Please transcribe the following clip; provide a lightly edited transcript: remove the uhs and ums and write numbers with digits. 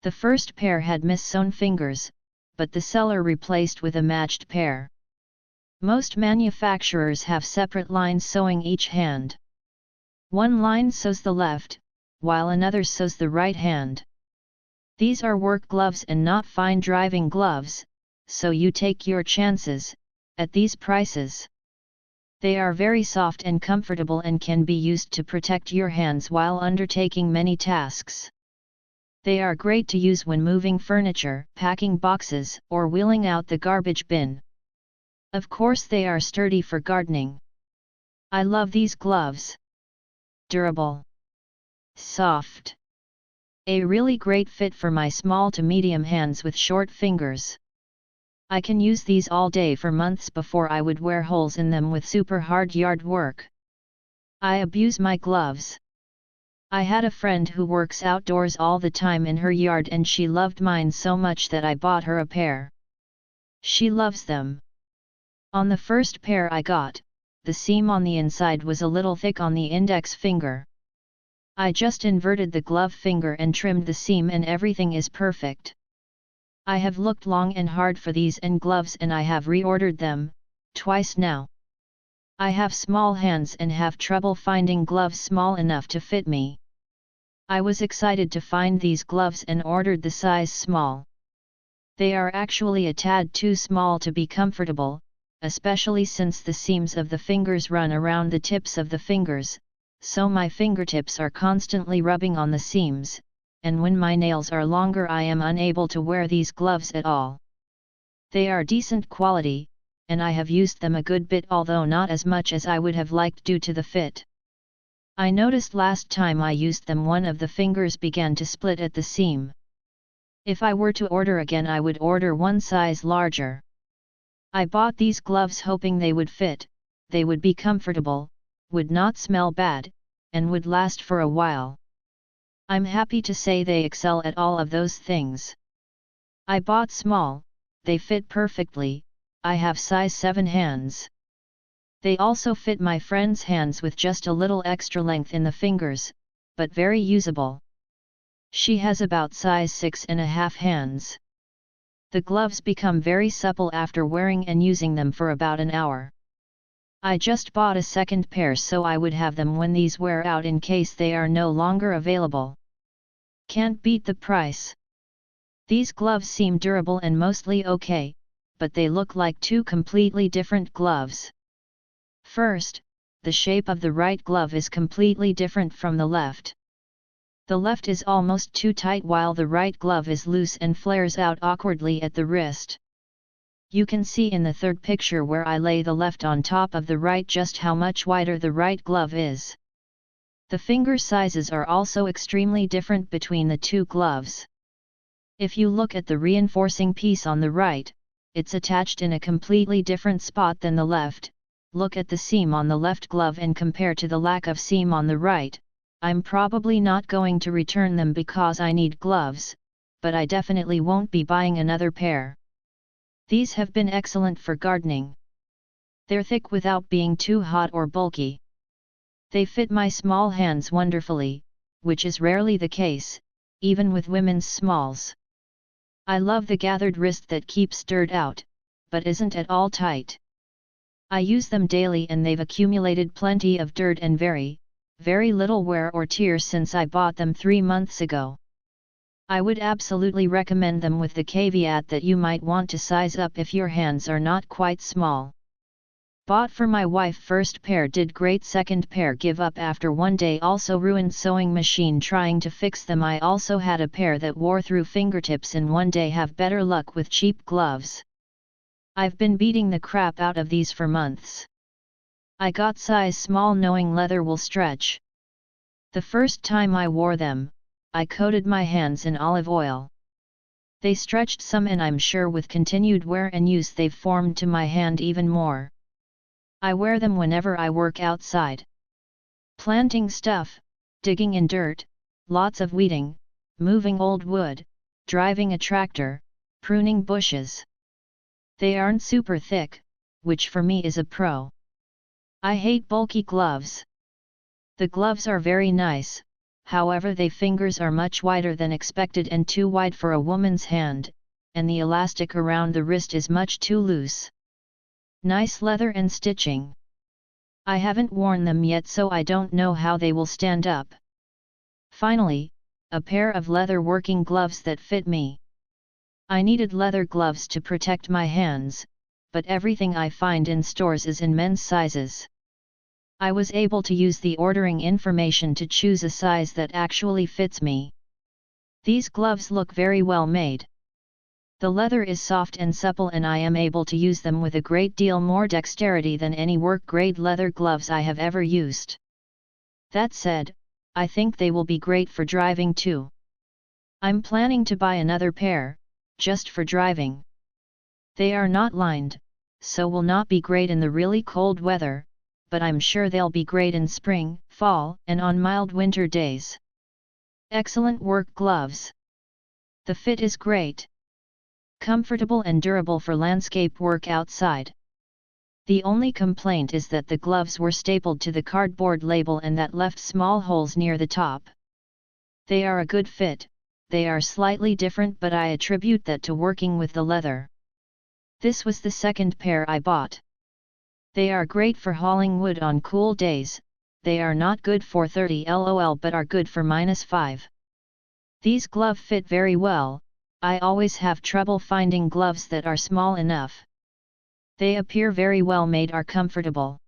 The first pair had mis-sewn fingers, but the seller replaced with a matched pair. Most manufacturers have separate lines sewing each hand. One line sews the left, while another sews the right hand. These are work gloves and not fine driving gloves, so you take your chances. At these prices, they are very soft and comfortable and can be used to protect your hands while undertaking many tasks. They are great to use when moving furniture, packing boxes, or wheeling out the garbage bin. Of course, they are sturdy for gardening. I love these gloves. Durable. Soft. A really great fit for my small to medium hands with short fingers. I can use these all day for months before I would wear holes in them with super hard yard work. I abuse my gloves. I had a friend who works outdoors all the time in her yard and she loved mine so much that I bought her a pair. She loves them. On the first pair I got, the seam on the inside was a little thick on the index finger. I just inverted the glove finger and trimmed the seam and everything is perfect. I have looked long and hard for these and gloves and I have reordered them, twice now. I have small hands and have trouble finding gloves small enough to fit me. I was excited to find these gloves and ordered the size small. They are actually a tad too small to be comfortable, especially since the seams of the fingers run around the tips of the fingers, so my fingertips are constantly rubbing on the seams. And when my nails are longer I am unable to wear these gloves at all. They are decent quality, and I have used them a good bit although not as much as I would have liked due to the fit. I noticed last time I used them one of the fingers began to split at the seam. If I were to order again I would order one size larger. I bought these gloves hoping they would fit, they would be comfortable, would not smell bad, and would last for a while. I'm happy to say they excel at all of those things. I bought small, they fit perfectly, I have size 7 hands. They also fit my friend's hands with just a little extra length in the fingers, but very usable. She has about size 6.5 hands. The gloves become very supple after wearing and using them for about an hour. I just bought a second pair so I would have them when these wear out in case they are no longer available. Can't beat the price. These gloves seem durable and mostly okay, but they look like two completely different gloves. First, the shape of the right glove is completely different from the left. The left is almost too tight while the right glove is loose and flares out awkwardly at the wrist. You can see in the third picture where I lay the left on top of the right just how much wider the right glove is. The finger sizes are also extremely different between the two gloves. If you look at the reinforcing piece on the right, it's attached in a completely different spot than the left. Look at the seam on the left glove and compare to the lack of seam on the right. I'm probably not going to return them because I need gloves, but I definitely won't be buying another pair. These have been excellent for gardening. They're thick without being too hot or bulky. They fit my small hands wonderfully, which is rarely the case, even with women's smalls. I love the gathered wrist that keeps stirred out, but isn't at all tight. I use them daily and they've accumulated plenty of dirt and very little wear or tear since I bought them 3 months ago. I would absolutely recommend them with the caveat that you might want to size up if your hands are not quite small. Bought for my wife, first pair did great, second pair give up after one day, also ruined sewing machine trying to fix them. I also had a pair that wore through fingertips in one day. Have better luck with cheap gloves. I've been beating the crap out of these for months. I got size small knowing leather will stretch. The first time I wore them, I coated my hands in olive oil. They stretched some and I'm sure with continued wear and use they've formed to my hand even more. I wear them whenever I work outside. Planting stuff, digging in dirt, lots of weeding, moving old wood, driving a tractor, pruning bushes. They aren't super thick, which for me is a pro. I hate bulky gloves. The gloves are very nice, however they fingers are much wider than expected and too wide for a woman's hand, and the elastic around the wrist is much too loose. Nice leather and stitching. I haven't worn them yet so I don't know how they will stand up. Finally, a pair of leather working gloves that fit me. I needed leather gloves to protect my hands, but everything I find in stores is in men's sizes. I was able to use the ordering information to choose a size that actually fits me. These gloves look very well made. The leather is soft and supple and I am able to use them with a great deal more dexterity than any work-grade leather gloves I have ever used. That said, I think they will be great for driving too. I'm planning to buy another pair, just for driving. They are not lined, so will not be great in the really cold weather, but I'm sure they'll be great in spring, fall, and on mild winter days. Excellent work gloves. The fit is great. Comfortable and durable for landscape work outside. The only complaint is that the gloves were stapled to the cardboard label and that left small holes near the top. They are a good fit, they are slightly different but I attribute that to working with the leather. This was the second pair I bought. They are great for hauling wood on cool days, they are not good for 30 LOL but are good for -5. These gloves fit very well. I always have trouble finding gloves that are small enough. They appear very well made, are comfortable.